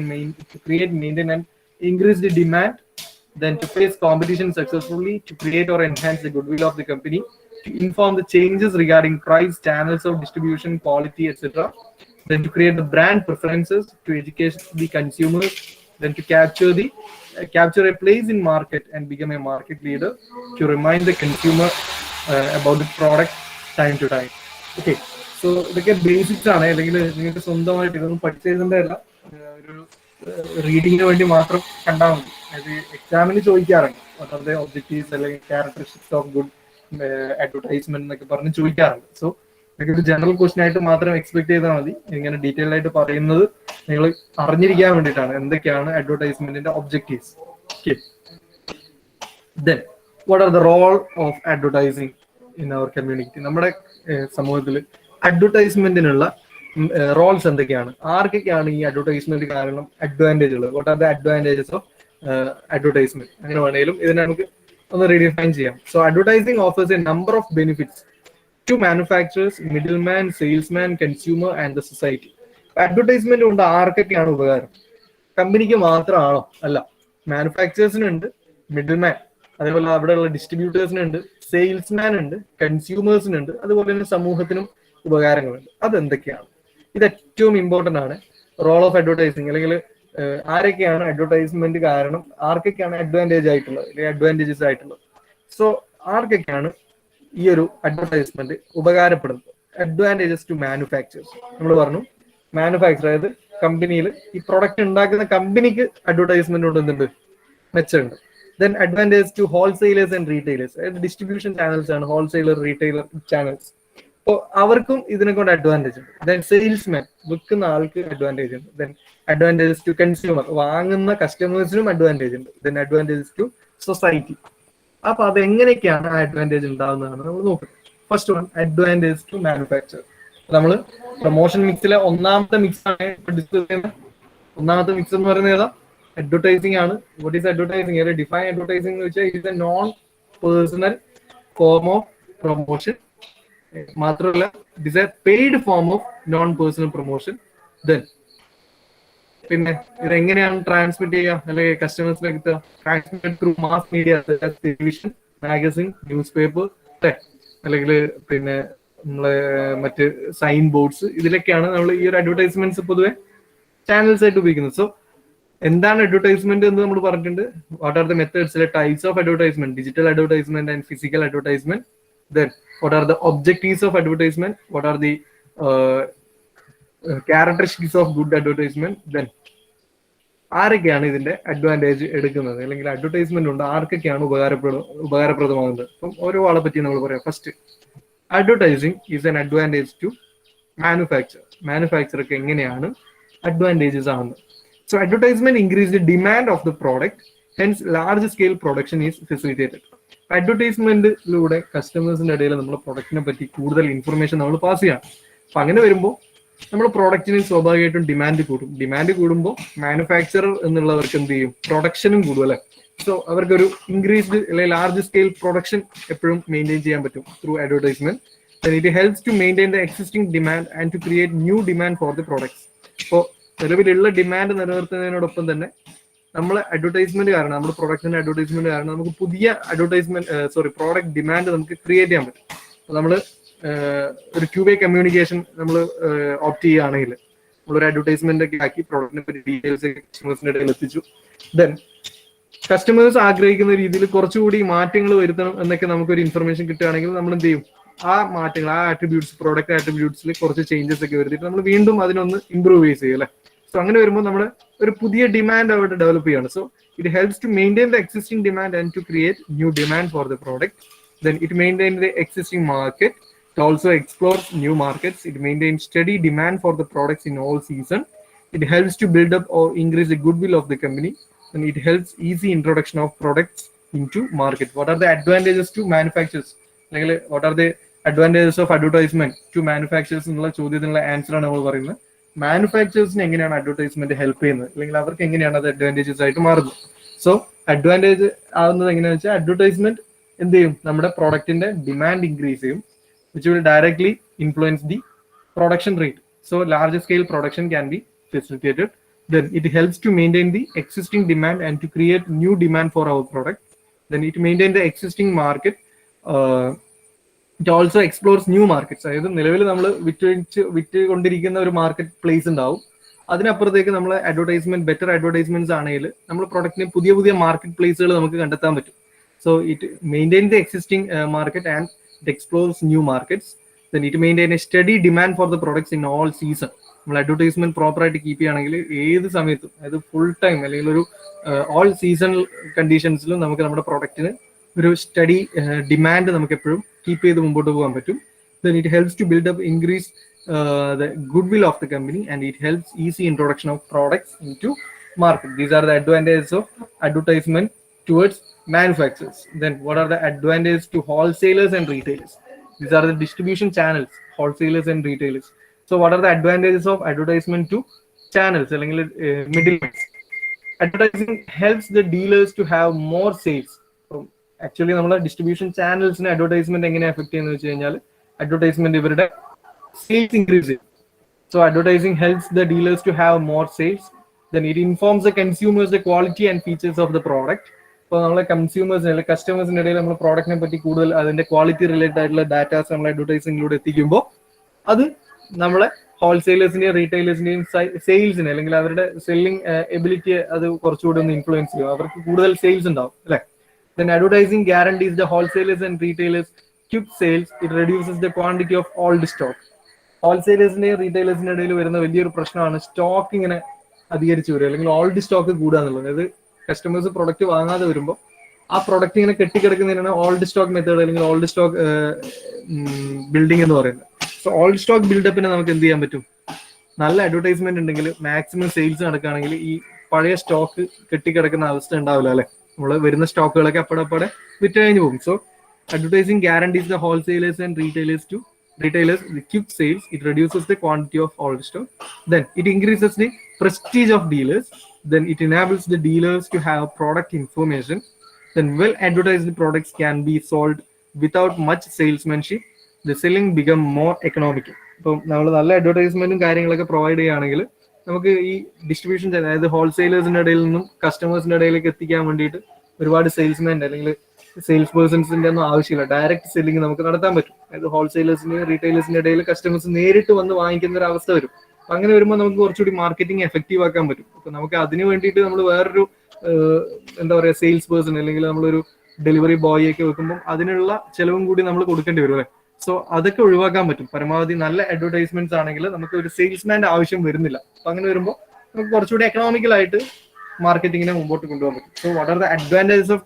maintain and increase the demand. Then to face competition successfully, to create or enhance the goodwill of the company, to inform the changes regarding price, channels of distribution, quality, etc. Then to create the brand preferences, to educate the consumers. Then to capture a place in market and become a market leader, to remind the consumer about the product time to time. Okay, so ഇതൊക്കെ ബേസിക്സ് ആണ്. അല്ലെങ്കിൽ നിങ്ങൾക്ക് സ്വന്തമായിട്ട് ഇതൊന്നും പഠിച്ചെഴുതേണ്ടതല്ല, ഒരു റീഡിങ്ങിന് വേണ്ടി മാത്രം കണ്ടാൽ മതി. അത് എക്സാമിന് ചോദിക്കാറുണ്ട്, വാട്ട് ആർ ദ ഒബ്ജക്റ്റീവ്സ് അല്ലെങ്കിൽ ക്യാരക്ടറിസ്റ്റിക്സ് ഓഫ് ഗുഡ് അഡ്വർടൈസ്മെന്റ് എന്നൊക്കെ പറഞ്ഞ് ചോദിക്കാറുണ്ട്. സോ ഇതൊക്കെ ഒരു ജനറൽ ക്വസ്റ്റൻ ആയിട്ട് മാത്രം എക്സ്പെക്ട് ചെയ്താൽ മതി. ഇങ്ങനെ ഡീറ്റെയിൽ ആയിട്ട് പറയുന്നത് നിങ്ങൾ അറിഞ്ഞിരിക്കാൻ വേണ്ടിയിട്ടാണ് എന്തൊക്കെയാണ് അഡ്വർടൈസ്മെന്റിന്റെ objectives. Okay, then what are the role of advertising in our community? നമ്മുടെ സമൂഹത്തിൽ അഡ്വർടൈസ്മെന്റിനുള്ള റോൾസ് എന്തൊക്കെയാണ്? ആർക്കൊക്കെയാണ് ഈ അഡ്വർടൈസ്മെന്റ് കാരണം അഡ്വാൻറ്റേജുകൾ? What are the advantages of advertisement? അങ്ങനെ വേണേലും ഇതിനെ നമുക്ക് ഒന്ന് റീഡിഫൈൻ ചെയ്യാം. So advertising offers a number of benefits to manufacturers, middleman, salesman, consumer and the society. Advertisement കൊണ്ട് ആർക്കൊക്കെയാണ് ഉപകാരം? കമ്പനിക്ക് മാത്രമാണോ? അല്ല, മാനുഫാക്ചേഴ്സിനുണ്ട്, മിഡിൽമാൻ, അതേപോലെ അവിടെയുള്ള ഡിസ്ട്രിബ്യൂട്ടേഴ്സിനുണ്ട്, സെയിൽസ്മാൻ ഉണ്ട്, കൺസ്യൂമേഴ്സിനുണ്ട്, അതുപോലെ തന്നെ സമൂഹത്തിനും ഉപകാരങ്ങളുണ്ട്. അതെന്തൊക്കെയാണ്? ഇത് ഏറ്റവും ഇമ്പോർട്ടന്റ് ആണ്. റോൾ ഓഫ് അഡ്വർടൈസിങ്, അല്ലെങ്കിൽ ആരൊക്കെയാണ് അഡ്വർടൈസ്മെന്റ് കാരണം ആർക്കൊക്കെയാണ് അഡ്വാൻറ്റേജ് ആയിട്ടുള്ളത് അല്ലെങ്കിൽ അഡ്വാൻറ്റേജസ് ആയിട്ടുള്ളത്? സോ ആർക്കൊക്കെയാണ് ഈ ഒരു അഡ്വർടൈസ്മെന്റ് ഉപകാരപ്പെടുന്നത്? Advantages to manufacturers. നമ്മൾ പറഞ്ഞു മാനുഫാക്ചർ, അതായത് കമ്പനിയിൽ ഈ പ്രൊഡക്റ്റ് ഉണ്ടാക്കുന്ന കമ്പനിക്ക് അഡ്വർടൈസ്മെന്റ് കൊണ്ട് എന്തുണ്ട്? മെച്ചമുണ്ട്. Then advantage to wholesalers and retailers, അതായത് ഡിസ്ട്രിബ്യൂഷൻ ചാനൽസ് ആണ് ഹോൾസെയിലർ, റീറ്റെയിലർ ചാനൽസ്. അപ്പോൾ അവർക്കും ഇതിനെ കൊണ്ട് അഡ്വാൻറ്റേജ് ഉണ്ട്. ദെൻ സെയിൽസ്മാൻ, വിൽക്കുന്ന ആൾക്ക് അഡ്വാൻറ്റേജ് ഉണ്ട്. ദെൻ അഡ്വാൻറ്റേജസ് ടു കൺസ്യൂമർ, വാങ്ങുന്ന കസ്റ്റമേഴ്സിനും അഡ്വാൻറ്റേജ് ഉണ്ട്. Then advantages to society. അപ്പൊ അത് എങ്ങനെയൊക്കെയാണ് ആ അഡ്വാൻറ്റേജ് ഉണ്ടാവുന്നതാണ് നമ്മൾ നോക്കുന്നത്. First one, advantage to manufacture. നമ്മൾ പ്രൊമോഷൻ മിക്സിലെ ഒന്നാമത്തെ മിക്സ് ആണ് ഇപ്പൊ ഡിസ്കസ് ചെയ്യുന്നത്. ഒന്നാമത്തെ മിക്സ് എന്ന് പറയുന്നത് ഏതാ? അഡ്വർടൈസിംഗ് ആണ്. What is advertising? Define advertising എന്ന് വെച്ചാൽ it is a non personal form of promotion. മാത്രമല്ല it is a paid form of non personal promotion. Then പിന്നെ ഇത് എങ്ങനെയാണ് ട്രാൻസ്മിറ്റ് ചെയ്യുക അല്ലെങ്കിൽ കസ്റ്റമേഴ്സിലേക്ക് എത്തുക? Transmit through mass media, television, magazine, newspaper, അല്ലെങ്കിൽ പിന്നെ നമ്മളെ മറ്റ് സൈൻ ബോർഡ്സ്, ഇതിലൊക്കെയാണ് നമ്മൾ ഈ ഒരു അഡ്വർടൈസ്മെന്റ്സ് പൊതുവെ ചാനൽസ് ആയിട്ട് ഉപയോഗിക്കുന്നത്. സോ എന്താണ് അഡ്വർടൈസ്മെന്റ് എന്ന് നമ്മൾ പറഞ്ഞിട്ടുണ്ട്. What are the methods, types of advertisement, digital advertisement and physical advertisement. Then what are the objectives of advertisement, what are the characteristics of good advertisement. Then ആരൊക്കെയാണ് ഇതിന്റെ അഡ്വാൻറ്റേജ് എടുക്കുന്നത്, അല്ലെങ്കിൽ അഡ്വർടൈസ്മെന്റ് ഉണ്ട് ആർക്കൊക്കെയാണ് ഉപകാരപ്രദമാകുന്നത്. അപ്പം ഓരോ ആളെ പറ്റി നമ്മൾ പറയാം. First, advertising is an advantage to manufacturer. മാനുഫാക്ചർക്ക് എങ്ങനെയാണ് അഡ്വാൻറ്റേജസ് ആവുന്നത്? So advertisement increase the demand of the product, hence large scale production is facilitated. അഡ്വർടൈസ്മെന്റിലൂടെ കസ്റ്റമേഴ്സിന്റെ ഇടയിൽ നമ്മുടെ പ്രൊഡക്റ്റിനെ പറ്റി കൂടുതൽ ഇൻഫർമേഷൻ നമ്മൾ പാസ് ചെയ്യണം. അപ്പൊ അങ്ങനെ വരുമ്പോൾ നമ്മുടെ പ്രോഡക്റ്റിന് സ്വാഭാവികമായിട്ടും ഡിമാൻഡ് കൂടും. ഡിമാൻഡ് കൂടുമ്പോൾ മാനുഫാക്ചറർ എന്നുള്ളവർക്ക് എന്ത് ചെയ്യും? പ്രൊഡക്ഷനും കൂടും അല്ലെ? സോ അവർക്കൊരു ഇൻക്രീസ്ഡ് അല്ലെങ്കിൽ ലാർജ് സ്കെയിൽ പ്രൊഡക്ഷൻ എപ്പോഴും മെയിൻറ്റെയിൻ ചെയ്യാൻ പറ്റും through advertisement. It helps to maintain the existing demand and to create new demand for the products. ഇപ്പോൾ നിലവിലുള്ള ഡിമാൻഡ് നിലനിർത്തുന്നതിനോടൊപ്പം തന്നെ നമ്മൾ അഡ്വർടൈസ്മെന്റ് കാരണം, നമ്മുടെ പ്രൊഡക്റ്റിന്റെ അഡ്വർടൈസ്മെന്റ് കാരണം നമുക്ക് പുതിയ പ്രോഡക്റ്റ് ഡിമാൻഡ് നമുക്ക് ക്രിയേറ്റ് ചെയ്യാൻ പറ്റും. നമ്മൾ ഒരു ടു വേ കമ്മ്യൂണിക്കേഷൻ നമ്മൾ ഓപ്റ്റ് ചെയ്യുകയാണെങ്കിൽ നമ്മളൊരു അഡ്വർടൈസ്മെന്റ് ഒക്കെ ആക്കി പ്രോഡക്റ്റിനെ പറ്റി ഡീറ്റെയിൽസ് കസ്റ്റമേഴ്സിന്റെ ഇടയിൽ എത്തിച്ചു. ദെൻ കസ്റ്റമേഴ്സ് ആഗ്രഹിക്കുന്ന രീതിയിൽ കുറച്ചുകൂടി മാറ്റങ്ങൾ വരുത്തണം എന്നൊക്കെ നമുക്കൊരു ഇൻഫർമേഷൻ കിട്ടുകയാണെങ്കിൽ നമ്മൾ എന്ത് ചെയ്യും? ആ മാറ്റങ്ങൾ, ആ ആട്രിബ്യൂട്ട്സ്, പ്രോഡക്റ്റ് ആട്രിബ്യൂട്ട്സിൽ കുറച്ച് ചേഞ്ചസ് ഒക്കെ വരുത്തിയിട്ട് നമ്മൾ വീണ്ടും അതിനൊന്ന് ഇംപ്രൂവ് ചെയ്യും അല്ലെ? സോ അങ്ങനെ വരുമ്പോൾ നമ്മൾ ഒരു പുതിയ ഡിമാൻഡ് അവിടെ ഡെവലപ്പ് ചെയ്യാണ്. So it helps to maintain the existing demand and to create new demand for the product. Then it maintain the existing market. It also explores new markets. It maintains steady demand for the products in all season. It helps to build up or increase the goodwill of the company, and it helps easy introduction of products into market. What are the advantages to manufacturers? Like what are the advantages of advertisement to manufacturers? എന്നുള്ള ചോദ്യത്തിനുള്ള ആൻസർ ആണ് നമ്മൾ പറയുന്നത്. മാനുഫാക്ചേഴ്സിന് എങ്ങനെയാണ് അഡ്വർടൈസ്മെന്റ് ഹെൽപ്പ് ചെയ്യുന്നത്, അല്ലെങ്കിൽ അവർക്ക് എങ്ങനെയാണ് അത് അഡ്വാൻറ്റേജസ് ആയിട്ട് മാറുന്നത്? സോ അഡ്വാൻറ്റേജ് ആവുന്നത് എങ്ങനെയാണെന്ന് വെച്ചാൽ അഡ്വർടൈസ്മെന്റ് എന്ത് ചെയ്യും? നമ്മുടെ പ്രോഡക്റ്റിന്റെ ഡിമാൻഡ് ഇൻക്രീസ് ചെയ്യും, which will directly influence the production rate. So larger scale production can be facilitated. Then it helps to maintain the existing demand and to create new demand for our product. Then it maintains the existing market. It also explores new markets. അതായത് നിലവിൽ നമ്മൾ വിറ്റുകൊണ്ടിരിക്കുന്ന ഒരു മാർക്കറ്റ് പ്ലേസ് ഉണ്ടാവും. അതിനപ്പുറത്തേക്ക് നമ്മൾ ബെറ്റർ അഡ്വർടൈസ്മെന്റ്സ് ആണെങ്കിൽ നമ്മൾ പ്രൊഡക്റ്റിന് പുതിയ പുതിയ മാർക്കറ്റ് പ്ലേസുകൾ നമുക്ക് കണ്ടെത്താൻ പറ്റും. So it maintain the existing market and it explores new markets. Then it maintain a steady demand for the products in all season. നമ്മൾ അഡ്വർടൈസ്മെന്റ് പ്രോപ്പർ ആയിട്ട് കീപ്പ് ചെയ്യുകയാണെങ്കിൽ ഏത് സമയത്തും, അതായത് ഫുൾ ടൈം അല്ലെങ്കിൽ ഒരു ഓൾ സീസണൽ കണ്ടീഷൻസിലും നമുക്ക് നമ്മുടെ പ്രൊഡക്റ്റിന് ഒരു സ്റ്റഡി ഡിമാൻഡ് നമുക്ക് എപ്പോഴും കീപ്പ് ചെയ്ത് മുമ്പോട്ട് പോകാൻ പറ്റും. Then it helps to build up, increase the goodwill of the company, and it helps easy introduction of products into market. These are the advantages of advertisement towards manufacturers. Then what are the advantages to wholesalers and retailers? These are the distribution channels, wholesalers and retailers. So what are the advantages of advertisement to channels, അല്ലെങ്കിൽ middlemen? Advertising helps the dealers to have more sales. Actually നമ്മളെ ഡിസ്ട്രിബ്യൂഷൻ ചാനൽസിന് അഡ്വർടൈസ്മെന്റ് എങ്ങനെ എഫക്ട് ചെയ്യുന്നത് വെച്ച് കഴിഞ്ഞാൽ അഡ്വർടൈസ്മെന്റ് ഇവരുടെ സെയിൽസ് ഇൻക്രീസ് ചെയ്യും. So advertising helps the dealers to have more sales. Then it informs the consumers the quality and features of the product. ഇപ്പോൾ നമ്മളെ കൺസ്യൂമേഴ്സിന് അല്ലെങ്കിൽ കസ്റ്റമേഴ്സിന്റെ ഇടയിൽ നമ്മൾ പ്രോഡക്റ്റിനെ പറ്റി കൂടുതൽ അതിന്റെ ക്വാളിറ്റി റിലേറ്റഡ് ആയിട്ടുള്ള ഡാറ്റാസ് നമ്മൾ അഡ്വർടൈസിംഗിലൂടെ എത്തിക്കുമ്പോൾ അത് നമ്മളെ ഹോൾസെയിലേഴ്സിന്റെയും റീറ്റെയിലേഴ്സിന്റെയും സെയിൽസിനെ അല്ലെങ്കിൽ അവരുടെ സെല്ലിംഗ് എബിലിറ്റിയെ അത് കുറച്ചുകൂടി ഒന്ന് ഇൻഫ്ലുവൻസ് ചെയ്യും. അവർക്ക് കൂടുതൽ സെയിൽസ് ഉണ്ടാവും അല്ലെ? Then advertising guarantees the wholesalers and retailers quick sales. It reduces the quantity of old stock. ഹോൾസെയിലേഴ്സിന്റെയും റീറ്റെയിലേഴ്സിന്റെ ഇടയിൽ വരുന്ന വലിയൊരു പ്രശ്നമാണ് സ്റ്റോക്ക് ഇങ്ങനെ അധികരിച്ചു വരിക, അല്ലെങ്കിൽ ഓൾഡ് സ്റ്റോക്ക് കൂടുക എന്നുള്ളത്. അതായത് കസ്റ്റമേഴ്സ് പ്രൊഡക്റ്റ് വാങ്ങാതെ വരുമ്പോൾ ആ പ്രൊഡക്റ്റ് ഇങ്ങനെ കെട്ടിക്കിടക്കുന്നതിനാണ് ഓൾഡ് സ്റ്റോക്ക് മെത്തേഡ് അല്ലെങ്കിൽ ഓൾഡ് സ്റ്റോക്ക് ബിൽഡിംഗ് എന്ന് പറയുന്നത്. സോ ഓൾഡ് സ്റ്റോക്ക് ബിൽഡപ്പിനെ നമുക്ക് എന്ത് ചെയ്യാൻ പറ്റും? നല്ല അഡ്വർടൈസ്മെന്റ് ഉണ്ടെങ്കിൽ, മാക്സിമം സെയിൽസ് നടക്കുകയാണെങ്കിൽ ഈ പഴയ സ്റ്റോക്ക് കെട്ടിക്കിടക്കുന്ന അവസ്ഥ ഉണ്ടാവില്ല അല്ലെ? നമ്മൾ വരുന്ന സ്റ്റോക്കുകളൊക്കെ അപ്പടെ വിറ്റ് കഴിഞ്ഞ് പോകും. So advertising guarantees the wholesalers and retailers to retailers, the quick sales, it reduces the quantity of all the stock. Then it increases the prestige of dealers. Then it enables the dealers to have product information. Then well advertised products can be sold without much salesmanship. The selling become more economical. ഇപ്പം നമ്മൾ നല്ല അഡ്വർടൈസ്മെന്റും കാര്യങ്ങളൊക്കെ പ്രൊവൈഡ് ചെയ്യുകയാണെങ്കിൽ നമുക്ക് ഈ ഡിസ്ട്രിബ്യൂഷൻ, അതായത് ഹോൾസെയിലേഴ്സിന്റെ ഇടയിൽ നിന്നും കസ്റ്റമേഴ്സിന്റെ ഇടയിലേക്ക് എത്തിക്കാൻ വേണ്ടിയിട്ട് ഒരുപാട് സെയിൽസ്മാൻ അല്ലെങ്കിൽ സെയിൽസ് പേഴ്സൺസിന്റെ ഒന്നും ആവശ്യമില്ല. ഡയറക്റ്റ് സെല്ലിംഗ് നമുക്ക് നടത്താൻ പറ്റും. അതായത് ഹോൾസെയിലേഴ്സിന് റീറ്റെയിലേഴ്സിന്റെ ഇടയിൽ കസ്റ്റമേഴ്സ് നേരിട്ട് വന്ന് വാങ്ങിക്കുന്ന ഒരു അവസ്ഥ വരും. അപ്പൊ അങ്ങനെ വരുമ്പോൾ നമുക്ക് കുറച്ചുകൂടി മാർക്കറ്റിംഗ് എഫക്റ്റീവ് ആക്കാൻ പറ്റും. അപ്പൊ നമുക്ക് അതിന് വേണ്ടിയിട്ട് നമ്മൾ വേറൊരു എന്താ പറയുക സെയിൽസ് പേഴ്സൺ അല്ലെങ്കിൽ നമ്മളൊരു ഡെലിവറി ബോയ് ഒക്കെ വെക്കുമ്പോൾ അതിനുള്ള ചെലവും കൂടി നമ്മൾ കൊടുക്കേണ്ടി വരും അല്ലേ. സോ അതൊക്കെ ഒഴിവാക്കാൻ പറ്റും. പരമാവധി നല്ല അഡ്വർടൈസ്മെന്റ്സ് ആണെങ്കിൽ നമുക്ക് ഒരു സെയിൽസ്മാന്റെ ആവശ്യം വരുന്നില്ല. അപ്പൊ അങ്ങനെ വരുമ്പോൾ നമുക്ക് കുറച്ചുകൂടി എക്കണോമിക്കൽ ആയിട്ട് മാർക്കറ്റിങ്ങിനെ മുമ്പോട്ട് കൊണ്ടുപോകാൻ പറ്റും. So what are the advantages of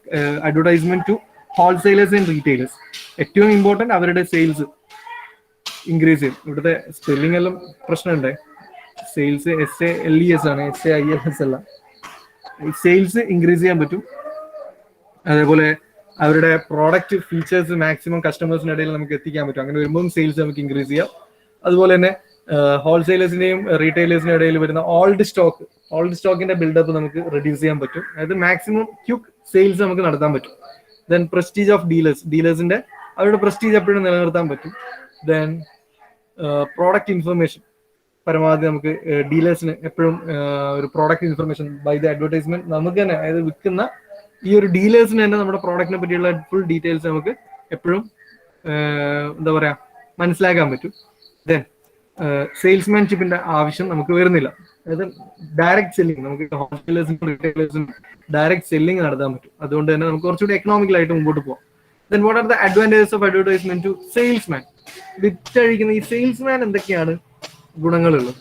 advertisement to wholesalers and retailers? ഏറ്റവും ഇമ്പോർട്ടന്റ് അവരുടെ സെയിൽസ് ഇൻക്രീസ് ചെയ്യും. ഇവിടുത്തെ സ്പെല്ലിംഗ് എല്ലാം പ്രശ്നമുണ്ട്. സെയിൽസ് SALES ആണ്, SAILS അല്ല. സെയിൽസ് ഇൻക്രീസ് ചെയ്യാൻ പറ്റും. അതേപോലെ അവരുടെ പ്രോഡക്റ്റ് ഫീച്ചേഴ്സ് മാക്സിമം കസ്റ്റമേഴ്സിന്റെ ഇടയിൽ നമുക്ക് എത്തിക്കാൻ പറ്റും. അങ്ങനെ വരുമ്പോൾ സെയിൽസ് നമുക്ക് ഇൻക്രീസ് ചെയ്യാം. അതുപോലെ തന്നെ ഹോൾസെയിലേഴ്സിന്റെയും റീറ്റെയിലേഴ്സിന്റെ ഇടയിൽ വരുന്ന ഓൾഡ് സ്റ്റോക്കിന്റെ ബിൽഡപ്പ് നമുക്ക് റെഡ്യൂസ് ചെയ്യാൻ പറ്റും. അതായത് മാക്സിമം ക്യുക്ക് സെയിൽസ് നമുക്ക് നടത്താൻ പറ്റും. ദെൻ പ്രസ്റ്റീജ് ഓഫ് ഡീലേഴ്സിന്റെ അവരുടെ പ്രസ്റ്റീജ് എപ്പോഴും നിലനിർത്താൻ പറ്റും. ദെൻ പ്രോഡക്റ്റ് ഇൻഫർമേഷൻ പരമാവധി നമുക്ക് ഡീലേഴ്സിന് എപ്പോഴും ഒരു product information by the advertisement നമുക്ക് തന്നെ, അതായത് വിൽക്കുന്ന ഈ ഒരു ഡീലേഴ്സിന് തന്നെ നമ്മുടെ പ്രോഡക്റ്റിനെ പറ്റിയുള്ള ഫുൾ ഡീറ്റെയിൽസ് നമുക്ക് എപ്പോഴും എന്താ പറയാ മനസ്സിലാക്കാൻ പറ്റും. ദെൻ സെയിൽസ്മാൻഷിപ്പിന്റെ ആവശ്യം നമുക്ക് വരുന്നില്ല. അതായത് ഡയറക്റ്റ് സെല്ലിംഗ്, നമുക്ക് ഹോൾസെയിലേഴ്സിനും റീറ്റെയിലേഴ്സിനും ഡയറക്റ്റ് സെല്ലിംഗ് നടത്താൻ പറ്റും. അതുകൊണ്ട് തന്നെ നമുക്ക് കുറച്ചുകൂടി എക്കണോമിക്കലായിട്ട് മുമ്പോട്ട് പോകാം. Then what are the advantages of advertisement to salesman? വിറ്റഴിക്കുന്ന ഈ സെയിൽസ്മാൻ എന്തൊക്കെയാണ് ഗുണങ്ങളുള്ളത്?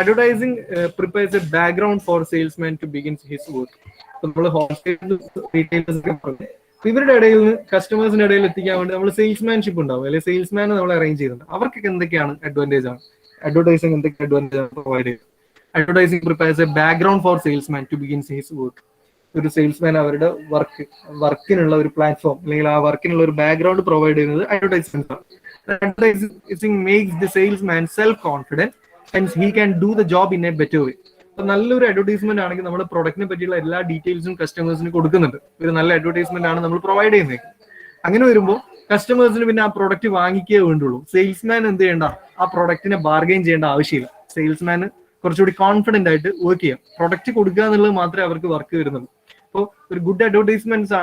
Advertising prepares a background for salesman to begin his work. നമ്മൾ ഹോൾസെയിലേഴ്സ് റീറ്റെയിലേഴ്സ് ഒക്കെ പറഞ്ഞു, ഇവരുടെ ഇടയിൽ നിന്ന് കസ്റ്റമേഴ്സിന്റെ ഇടയിൽ എത്തിക്കാൻ വേണ്ടി നമ്മൾ സെയിൽസ്മാൻഷിപ്പ് ഉണ്ടാവും, അല്ലെങ്കിൽ സെയിൽസ്മാനെ നമ്മൾ അറേഞ്ച് ചെയ്യുന്നുണ്ട്. അവർക്കൊക്കെ എന്തൊക്കെയാണ് അഡ്വാൻറ്റേജ് ആണ്? അഡ്വർടൈസിംഗ് എന്തൊക്കെ അഡ്വാൻറ്റേജ് ആണ് പ്രൊവൈഡ് ചെയ്യുന്നത്? Advertising prepares a background for salesman to begin his work. ഒരു സെയിൽസ്മാൻ അവരുടെ വർക്കിനുള്ള ഒരു പ്ലാറ്റ്ഫോം അല്ലെങ്കിൽ ആ വർക്കിനുള്ള ഒരു ബാക്ക്ഗ്രൗണ്ട് പ്രൊവൈഡ് ചെയ്യുന്നത് അഡ്വർടൈസ്മെന്റ് ആണ്. Advertising makes the salesman self-confident and he can do the job in a better way. അപ്പൊ നല്ലൊരു അഡ്വർടൈസ്മെന്റ് ആണെങ്കിൽ നമ്മുടെ പ്രൊഡക്റ്റിനെ പറ്റിയുള്ള എല്ലാ ഡീറ്റെയിൽസും കസ്റ്റമേഴ്സിന് കൊടുക്കുന്നുണ്ട്. ഒരു നല്ല അഡ്വർടൈസ്മെന്റ് ആണ് നമ്മൾ പ്രൊവൈഡ് ചെയ്യുന്നത്. അങ്ങനെ വരുമ്പോൾ കസ്റ്റമേഴ്സിന് പിന്നെ ആ പ്രൊഡക്റ്റ് വാങ്ങിക്കേ വേണ്ടുള്ളൂ. സെയിൽസ്മാൻ എന്ത് ചെയ്യേണ്ട, ആ പ്രൊഡക്റ്റിനെ ബാർഗെയിൻ ചെയ്യേണ്ട ആവശ്യമില്ല. സെയിൽസ്മാന് കുറച്ചുകൂടി കോൺഫിഡന്റ് ആയിട്ട് വർക്ക് ചെയ്യാം. പ്രൊഡക്റ്റ് കൊടുക്കുക എന്നുള്ളത് മാത്രമേ അവർക്ക് വർക്ക് വരുന്നുള്ളൂ. അപ്പോൾ ഒരു ഗുഡ് അഡ്വർടൈസ്മെന്റ്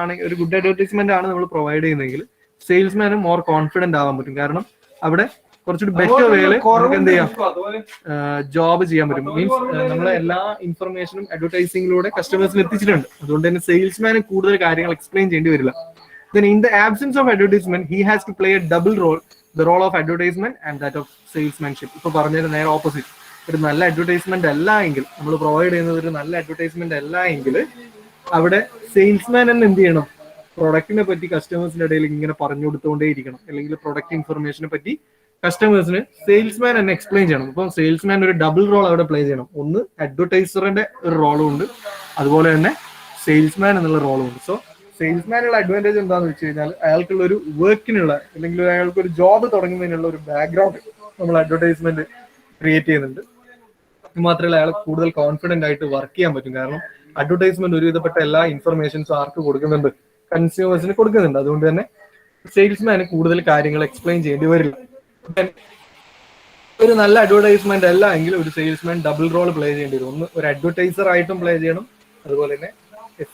ആണ് നമ്മൾ പ്രൊവൈഡ് ചെയ്യുന്നതെങ്കിൽ സെയിൽസ്മാന് മോർ കോൺഫിഡന്റ് ആവാൻ പറ്റും. കാരണം അവിടെ കുറച്ചുകൂടി ബെറ്റർ വേയില് നമുക്ക് എന്ത് ചെയ്യാം, ജോബ് ചെയ്യാൻ പറ്റും. മീൻസ് നമ്മളെ എല്ലാ ഇൻഫർമേഷനും അഡ്വർടൈസിംഗിലൂടെ കസ്റ്റമേഴ്സിന് എത്തിച്ചിട്ടുണ്ട്. അതുകൊണ്ട് തന്നെ സെയിൽസ്മാന് കൂടുതൽ കാര്യങ്ങൾ എക്സ്പ്ലെയിൻ ചെയ്യേണ്ടി വരില്ല. Then in the absence of advertisement, he has to play a double role, the role of advertisement and that of salesmanship. ഇപ്പൊ പറഞ്ഞത് നേരെ ഓപ്പോസിറ്റ്. ഒരു നല്ല അഡ്വർടൈസ്മെന്റ് അല്ല എങ്കിൽ, നമ്മൾ പ്രൊവൈഡ് ചെയ്യുന്നത് ഒരു നല്ല അഡ്വർടൈസ്മെന്റ് അല്ല എങ്കിൽ, അവിടെ സെയിൽസ്മാൻ തന്നെ എന്ത് ചെയ്യണം, പ്രൊഡക്റ്റിനെ പറ്റി കസ്റ്റമേഴ്സിന്റെ ഇടയിൽ ഇങ്ങനെ പറഞ്ഞു കൊടുത്തുകൊണ്ടേ ഇരിക്കണം. അല്ലെങ്കിൽ പ്രൊഡക്റ്റ് ഇൻഫർമേഷനെ പറ്റി കസ്റ്റമേഴ്സിന് സെയിൽസ്മാൻ തന്നെ എക്സ്പ്ലെയിൻ ചെയ്യണം. അപ്പം സെയിൽസ്മാൻ ഒരു ഡബിൾ റോൾ അവിടെ പ്ലേ ചെയ്യണം. ഒന്ന് അഡ്വർടൈസറിന്റെ ഒരു റോളും ഉണ്ട്, അതുപോലെ തന്നെ സെയിൽസ്മാൻ എന്നുള്ള റോളും ഉണ്ട്. സോ സെയിൽസ്മാനുള്ള അഡ്വാൻറ്റേജ് എന്താണെന്ന് വെച്ച് കഴിഞ്ഞാൽ അയാൾക്കുള്ള ഒരു വർക്കിനുള്ള അല്ലെങ്കിൽ അയാൾക്ക് ഒരു ജോബ് തുടങ്ങുന്നതിനുള്ള ഒരു ബാക്ക്ഗ്രൗണ്ട് നമ്മൾ അഡ്വർടൈസ്മെന്റ് ക്രിയേറ്റ് ചെയ്യുന്നുണ്ട്. മാത്രമല്ല അയാൾ കൂടുതൽ കോൺഫിഡന്റ് ആയിട്ട് വർക്ക് ചെയ്യാൻ പറ്റും. കാരണം അഡ്വർടൈസ്മെന്റ് ഒരുവിധപ്പെട്ട എല്ലാ ഇൻഫർമേഷൻസും ആർക്ക് കൊടുക്കുന്നുണ്ട്, കൺസ്യൂമേഴ്സിന് കൊടുക്കുന്നുണ്ട്. അതുകൊണ്ട് തന്നെ സെയിൽസ്മാന് കൂടുതൽ കാര്യങ്ങൾ എക്സ്പ്ലെയിൻ ചെയ്യേണ്ടി വരില്ല. ഒരു നല്ല അഡ്വർടൈസ്മെന്റ് അല്ല എങ്കിൽ ഒരു സെയിൽസ്മാൻ ഡബിൾ റോൾ പ്ലേ ചെയ്യേണ്ടി വരും. ഒന്ന് ഒരു അഡ്വർടൈസർ ആയിട്ടും പ്ലേ ചെയ്യണം, അതുപോലെ തന്നെ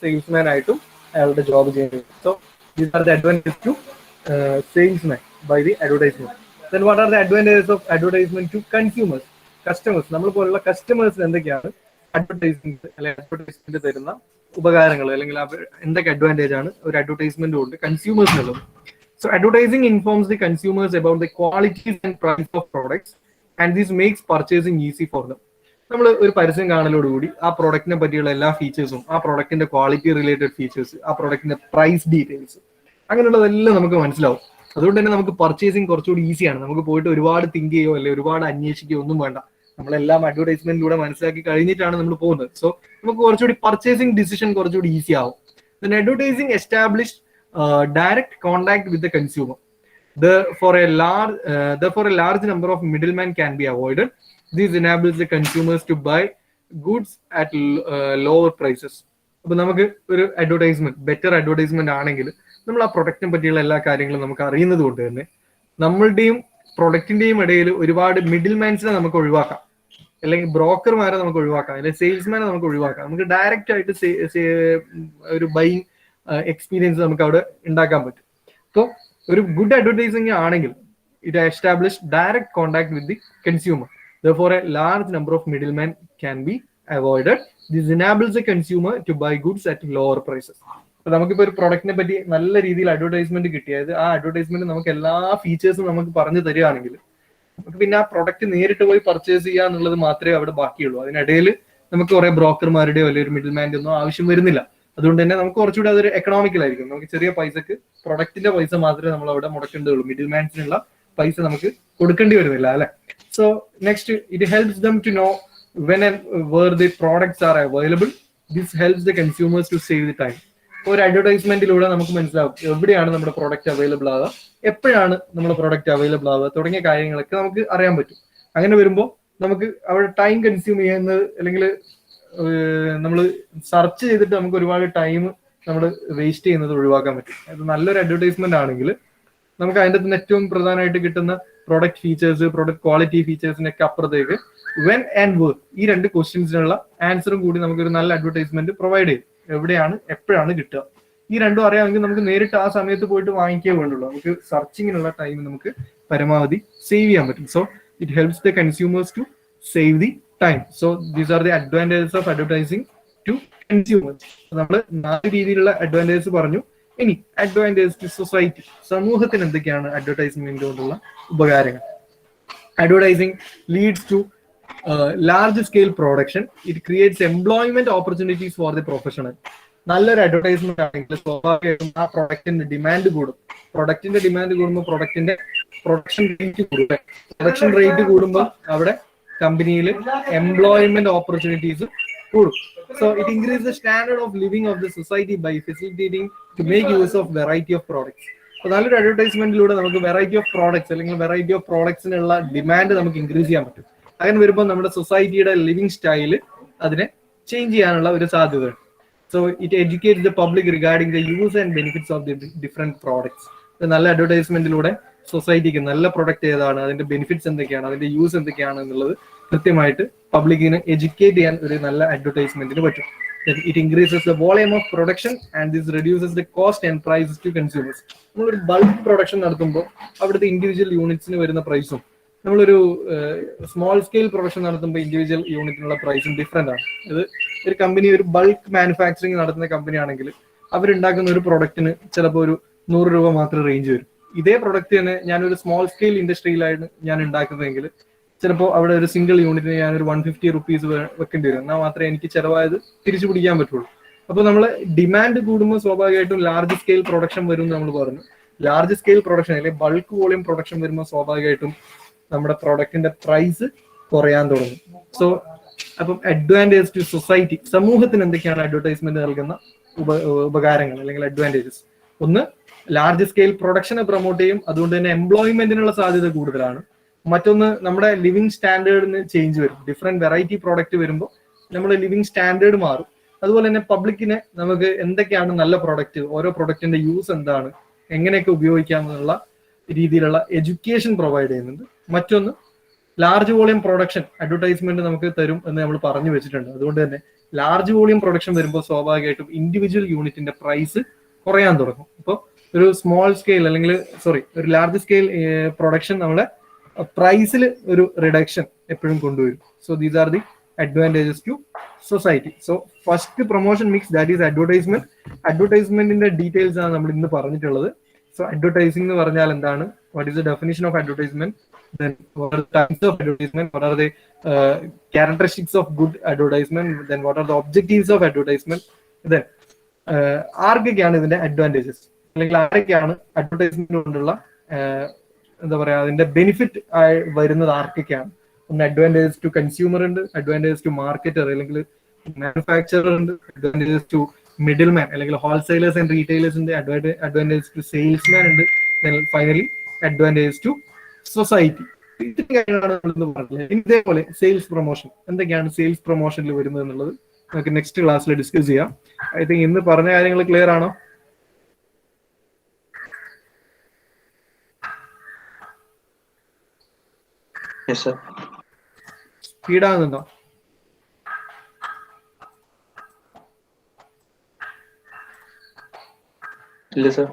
സെയിൽസ്മാൻ ആയിട്ടും അയാളുടെ ജോബ് ചെയ്യേണ്ടി വരും. So these are the advantage to salesman by the advertisement. Then what are the advantages of advertisement to consumers? Customers, നമ്മൾ പോലുള്ള കസ്റ്റമേഴ്സിന് എന്തൊക്കെയാണ് അഡ്വർടൈസ്മെന്റ് അല്ലെങ്കിൽ അഡ്വർടൈസ്മെന്റ് തരുന്ന ഉപകാരങ്ങൾ, അല്ലെങ്കിൽ എന്തൊക്കെ അഡ്വാൻറ്റേജ് ആണ് ഒരു അഡ്വർടൈസ്മെന്റ് കൊണ്ട് കൺസ്യൂമേഴ്സിനുള്ളത്? So advertising informs the consumers about the qualities and price of products and this makes purchasing easy for them. നമ്മൾ ഒരു പരസ്യം കാണലോടുകൂടി ആ പ്രോഡക്റ്റിനെ പറ്റിയുള്ള എല്ലാ ഫീച്ചേഴ്സും, ആ പ്രോഡക്റ്റിന്റെ ക്വാളിറ്റി റിലേറ്റഡ് ഫീച്ചേഴ്സ്, ആ പ്രോഡക്റ്റിന്റെ പ്രൈസ് ഡീറ്റെയിൽസ്, അങ്ങനെയുള്ളതെല്ലാം നമുക്ക് മനസ്സിലാവും. അതുകൊണ്ട് തന്നെ നമുക്ക് പർച്ചേസിങ് കുറച്ചുകൂടി ഈസിയാണ്. നമുക്ക് പോയിട്ട് ഒരുപാട് തിങ്ക് ചെയ്യോ അല്ലെങ്കിൽ ഒരുപാട് അന്വേഷിക്കുകയോ ഒന്നും വേണ്ട. നമ്മളെല്ലാം അഡ്വർടൈസ്മെന്റിലൂടെ മനസ്സിലാക്കി കഴിഞ്ഞിട്ടാണ് നമ്മൾ പോകുന്നത്. സോ നമുക്ക് കുറച്ചുകൂടി പർച്ചേസിങ് ഡിസിഷൻ കുറച്ചുകൂടി ഈസി ആവും. Then advertising established direct contact with the consumer. Therefore, a large number of middlemen can be avoided. This enables the consumers to buy goods at lower prices. അപ്പൊ നമുക്ക് ഒരു അഡ്വർടൈസ്മെന്റ്, ബെറ്റർ അഡ്വർടൈസ്മെന്റ് ആണെങ്കിൽ നമ്മൾ ആ പ്രൊഡക്റ്റിനെ പറ്റിയുള്ള എല്ലാ കാര്യങ്ങളും നമുക്ക് അറിയുന്നത് കൊണ്ട് തന്നെ നമ്മളുടെയും പ്രൊഡക്റ്റിന്റെയും ഇടയിൽ ഒരുപാട് മിഡിൽ മാൻസിനെ നമുക്ക് ഒഴിവാക്കാം, അല്ലെങ്കിൽ ബ്രോക്കർമാരെ നമുക്ക് ഒഴിവാക്കാം, അല്ലെങ്കിൽ സെയിൽസ്മാനെ നമുക്ക് ഒഴിവാക്കാം. നമുക്ക് ഡയറക്റ്റ് ആയിട്ട് ഒരു ബൈയിങ് എക്സ്പീരിയൻസ് നമുക്ക് അവിടെ ഉണ്ടാക്കാൻ പറ്റും. അപ്പോൾ ഒരു ഗുഡ് അഡ്വർടൈസിംഗ് ആണെങ്കിൽ it established direct contact with the consumer. Therefore, a large number of middlemen can be avoided. This enables the consumer to buy goods at lower prices. അപ്പൊ നമുക്കിപ്പോ ഒരു പ്രൊഡക്റ്റിനെ പറ്റി നല്ല രീതിയിൽ അഡ്വർടൈസ്മെന്റ് കിട്ടിയത്, ആ അഡ്വർടൈസ്മെന്റ് നമുക്ക് എല്ലാ ഫീച്ചേഴ്സും നമുക്ക് പറഞ്ഞു തരികയാണെങ്കിൽ നമുക്ക് പിന്നെ ആ പ്രൊഡക്റ്റ് നേരിട്ട് പോയി പർച്ചേസ് ചെയ്യുക എന്നുള്ളത് മാത്രമേ അവിടെ ബാക്കിയുള്ളൂ. അതിനിടയിൽ നമുക്ക് കുറെ ബ്രോക്കർമാരുടെയോ അല്ലെങ്കിൽ ഒരു മിഡിൽ ഒന്നും ആവശ്യം വരുന്നില്ല. അതുകൊണ്ട് തന്നെ നമുക്ക് കുറച്ചുകൂടി അതൊരു എക്കണോമിക്കൽ ആയിരിക്കും. നമുക്ക് ചെറിയ പൈസക്ക് പ്രൊഡക്റ്റിന്റെ പൈസ മാത്രമേ നമ്മൾ അവിടെ മുടക്കേണ്ടതുള്ളൂ, മിഡിൽ മാൻസിനുള്ള പൈസ നമുക്ക് കൊടുക്കേണ്ടി വരുന്നില്ല അല്ലെ. So next, it helps them to know when and where the products are available. This helps the consumers to save the time. ഒരു അഡ്വർടൈസ്മെന്റിലൂടെ നമുക്ക് മനസ്സിലാവും എവിടെയാണ് നമ്മുടെ പ്രോഡക്റ്റ് അവൈലബിൾ ആവുക, എപ്പോഴാണ് നമ്മുടെ പ്രോഡക്റ്റ് അവൈലബിൾ ആവുക തുടങ്ങിയ കാര്യങ്ങളൊക്കെ നമുക്ക് അറിയാൻ പറ്റും. അങ്ങനെ വരുമ്പോൾ നമുക്ക് അവിടെ ടൈം കൺസ്യൂം ചെയ്യുന്നത്, അല്ലെങ്കിൽ നമ്മൾ സെർച്ച് ചെയ്തിട്ട് നമുക്ക് ഒരുപാട് ടൈം നമ്മൾ വേസ്റ്റ് ചെയ്യുന്നത് ഒഴിവാക്കാൻ പറ്റും. അത് നല്ലൊരു അഡ്വർടൈസ്മെന്റ് ആണെങ്കിൽ നമുക്ക് അതിൻ്റെ നിന്ന് ഏറ്റവും പ്രധാനമായിട്ട് കിട്ടുന്ന പ്രോഡക്റ്റ് ഫീച്ചേഴ്സ്, പ്രോഡക്റ്റ് ക്വാളിറ്റി ഫീച്ചേഴ്സിനൊക്കെ അപ്പുറത്തേക്ക് വെൻ ആൻഡ് വേർ ഈ രണ്ട് ക്വസ്റ്റ്യൻസിനുള്ള ആൻസറും കൂടി നമുക്കൊരു നല്ല അഡ്വർടൈസ്മെന്റ് പ്രൊവൈഡ് ചെയ്യും. എവിടെയാണ് എപ്പോഴാണ് കിട്ടുക, ഈ രണ്ടും അറിയാമെങ്കിൽ നമുക്ക് നേരിട്ട് ആ സമയത്ത് പോയിട്ട് വാങ്ങിക്കേ വേണ്ടുള്ളൂ. നമുക്ക് സെർച്ചിങ്ങിനുള്ള ടൈം നമുക്ക് പരമാവധി സേവ് ചെയ്യാൻ പറ്റും. So it helps the consumers to save the time. So these are the advantages of advertising to consumers. നമ്മൾ 4 രീതിയിലുള്ള അഡ്വാൻറ്റേജസ് പറഞ്ഞു. ഇനി അഡ്വാൻറ്റേജ് ടു സൊസൈറ്റി, സമൂഹത്തിന് എന്തൊക്കെയാണ് അഡ്വർടൈസ്മെന്റ് കൊണ്ടുള്ള ഉപകാരങ്ങൾ? Advertising leads to large scale production. It creates employment opportunities for the professional. നല്ലൊരു അഡ്വർടൈസ്മെന്റ് ആണെങ്കിൽ സ്വാഭാവികമായിട്ടും ആ പ്രൊഡക്റ്റിന്റെ ഡിമാൻഡ് കൂടും. പ്രൊഡക്റ്റിന്റെ ഡിമാൻഡ് കൂടുമ്പോൾ പ്രൊഡക്റ്റിന്റെ പ്രൊഡക്ഷൻ റേറ്റ് കൂടും. പ്രൊഡക്ഷൻ റേറ്റ് കൂടുമ്പോൾ അവിടെ കമ്പനിയിൽ എംപ്ലോയ്മെന്റ് ഓപ്പർച്യൂണിറ്റീസ് കൂടും. So it increases the standard of living of the society by facilitating to make use of variety of products. അപ്പോൾ നല്ലൊരു അഡ്വർടൈസ്മെന്റിലൂടെ നമുക്ക് വെറൈറ്റി ഓഫ് പ്രോഡക്ട്സ് അല്ലെങ്കിൽ വെറൈറ്റി ഓഫ് പ്രോഡക്ട്സിനുള്ള ഡിമാൻഡ് നമുക്ക് ഇൻക്രീസ് ചെയ്യാൻ പറ്റും. അങ്ങനെ വരുമ്പോൾ നമ്മുടെ സൊസൈറ്റിയുടെ ലിവിങ് സ്റ്റൈല് അതിനെ ചേഞ്ച് ചെയ്യാനുള്ള ഒരു സാധ്യതയുണ്ട്. So it educates the public regarding the use and benefits of the different products. നല്ല അഡ്വർടൈസ്മെന്റിലൂടെ സൊസൈറ്റിക്ക് നല്ല പ്രൊഡക്റ്റ് ഏതാണ്, അതിന്റെ ബെനിഫിറ്റ്സ് എന്തൊക്കെയാണ്, അതിന്റെ യൂസ് എന്തൊക്കെയാണ് എന്നുള്ളത് കൃത്യമായിട്ട് പബ്ലിക്കിനെ എഡ്യൂക്കേറ്റ് ചെയ്യാൻ ഒരു നല്ല അഡ്വർടൈസ്മെന്റിന് പറ്റും. It increases the volume of production and this reduces the cost and prices to consumers. നമ്മളൊരു ബൾക്ക് പ്രൊഡക്ഷൻ നടത്തുമ്പോൾ അവിടുത്തെ ഇൻഡിവിജ്വൽ യൂണിറ്റ്സിന് വരുന്ന പ്രൈസും നമ്മളൊരു സ്മോൾ സ്കെയിൽ പ്രൊഡക്ഷൻ നടത്തുമ്പോൾ ഇൻഡിവിജ്വൽ യൂണിറ്റിനുള്ള പ്രൈസും ഡിഫറെന്റ് ആണ്. ഇത് ഒരു കമ്പനി ഒരു ബൾക്ക് മാനുഫാക്ചറിങ് നടത്തുന്ന കമ്പനി ആണെങ്കിൽ അവരുണ്ടാക്കുന്ന ഒരു പ്രൊഡക്റ്റിന് ചിലപ്പോൾ ഒരു 100 രൂപ മാത്രം റേഞ്ച് വരും. ഇതേ പ്രൊഡക്റ്റ് തന്നെ ഞാനൊരു സ്മോൾ സ്കെയിൽ ഇൻഡസ്ട്രിയിലായിട്ട് ഞാൻ ഉണ്ടാക്കുന്നതെങ്കിൽ ചിലപ്പോൾ അവിടെ ഒരു സിംഗിൾ യൂണിറ്റിന് ഞാനൊരു 150 റുപ്പീസ് വെക്കേണ്ടി വരും. എന്നാൽ മാത്രമേ എനിക്ക് ചിലവായത് തിരിച്ചു പിടിക്കാൻ പറ്റുള്ളൂ. അപ്പോൾ നമ്മൾ ഡിമാൻഡ് കൂടുമ്പോൾ സ്വാഭാവികമായിട്ടും ലാർജ് സ്കെയിൽ പ്രൊഡക്ഷൻ വരും എന്ന് നമ്മൾ പറഞ്ഞു. ലാർജ് സ്കെയിൽ പ്രൊഡക്ഷൻ അല്ലെങ്കിൽ ബൾക്ക് വോളിയം പ്രൊഡക്ഷൻ വരുമ്പോൾ സ്വാഭാവികമായിട്ടും നമ്മുടെ പ്രൊഡക്റ്റിന്റെ പ്രൈസ് കുറയാൻ തുടങ്ങും. സോ അപ്പം അഡ്വാൻറ്റേജ് ടു സൊസൈറ്റി, സമൂഹത്തിന് എന്തൊക്കെയാണ് അഡ്വർടൈസ്മെന്റ് നൽകുന്ന ഉപകാരങ്ങൾ അല്ലെങ്കിൽ അഡ്വാൻറ്റേജസ്? ഒന്ന്, ലാർജ് സ്കെയിൽ പ്രൊഡക്ഷനെ പ്രൊമോട്ട് ചെയ്യും, അതുകൊണ്ട് തന്നെ എംപ്ലോയ്മെന്റിനുള്ള സാധ്യത കൂടുതലാണ്. മറ്റൊന്ന്, നമ്മുടെ ലിവിങ് സ്റ്റാൻഡേർഡിന് ചേഞ്ച് വരും. ഡിഫറെന്റ് വെറൈറ്റി പ്രോഡക്റ്റ് വരുമ്പോൾ നമ്മുടെ ലിവിങ് സ്റ്റാൻഡേർഡ് മാറും. അതുപോലെ തന്നെ പബ്ലിക്കിനെ നമുക്ക് എന്തൊക്കെയാണ് നല്ല പ്രൊഡക്റ്റ്, ഓരോ പ്രൊഡക്റ്റിന്റെ യൂസ് എന്താണ്, എങ്ങനെയൊക്കെ ഉപയോഗിക്കാം എന്നുള്ള രീതിയിലുള്ള എഡ്യൂക്കേഷൻ പ്രൊവൈഡ് ചെയ്യുന്നുണ്ട്. മറ്റൊന്ന്, ലാർജ് വോളിയം പ്രൊഡക്ഷൻ അഡ്വർടൈസ്മെന്റ് നമുക്ക് തരും എന്ന് നമ്മൾ പറഞ്ഞു വെച്ചിട്ടുണ്ട്. അതുകൊണ്ട് തന്നെ ലാർജ് വോളിയം പ്രൊഡക്ഷൻ വരുമ്പോൾ സ്വാഭാവികമായിട്ടും ഇൻഡിവിജ്വൽ യൂണിറ്റിന്റെ പ്രൈസ് കുറയാൻ തുടങ്ങും. അപ്പോൾ ഒരു സ്മോൾ സ്കെയിൽ അല്ലെങ്കിൽ ഒരു ലാർജ് സ്കെയിൽ പ്രൊഡക്ഷൻ നമ്മുടെ പ്രൈസിൽ ഒരു റിഡക്ഷൻ എപ്പോഴും കൊണ്ടുവരും. So these are the advantages to society. So first promotion mix, that is advertisement. അഡ്വർടൈസ്മെന്റിന്റെ ഡീറ്റെയിൽസ് ആണ് നമ്മൾ ഇന്ന് പറഞ്ഞിട്ടുള്ളത്. സോ അഡ്വർടൈസിംഗ് എന്ന് പറഞ്ഞാൽ എന്താണ്? What is the definition of advertisement? Then what are the types of advertisement? What are the characteristics of good advertisement? Then what are the objectives of advertisement? Then ആർക്കൊക്കെയാണ് ഇതിന്റെ അഡ്വാൻറ്റേജസ് അല്ലെങ്കിൽ ആരൊക്കെയാണ് അഡ്വർടൈസ്മെന്റ് കൊണ്ടുള്ള എന്താ പറയാ അതിന്റെ ബെനിഫിറ്റ് ആയി വരുന്നത് ആർക്കൊക്കെയാണ്? ഒന്ന് അഡ്വാൻറ്റേജസ് ടു കൺസ്യൂമർ ഉണ്ട്, അഡ്വാൻറ്റേജസ് ടു മാർക്കറ്റർ അല്ലെങ്കിൽ മാനുഫാക്ചറർ ഉണ്ട്, അഡ്വാൻറ്റേജസ് ടു മിഡിൽ മാൻ അല്ലെങ്കിൽ ഹോൾസെയിലേഴ്സ് ആൻഡ് റീറ്റെയിലേഴ്സ് ഉണ്ട്, അഡ്വാൻറ്റേജസ് ടു സെയിൽസ്മാൻ ഉണ്ട്, ഫൈനലി അഡ്വാൻറ്റേജസ് ടു സൊസൈറ്റി. ഇത്രയും കാര്യങ്ങളാണ് നമ്മളിന്ന് പറഞ്ഞത്. ഇതേപോലെ സെയിൽസ് പ്രൊമോഷൻ, എന്തൊക്കെയാണ് സെയിൽസ് പ്രൊമോഷനിൽ വരുന്നത് എന്നുള്ളത് നമുക്ക് നെക്സ്റ്റ് ക്ലാസ്സിൽ ഡിസ്കസ് ചെയ്യാം. ഐ തിങ്ക് ഇന്ന് പറഞ്ഞ കാര്യങ്ങൾ ക്ലിയർ ആണോ? സ്പീഡാകുന്നുണ്ടോ? ഇല്ല സർ.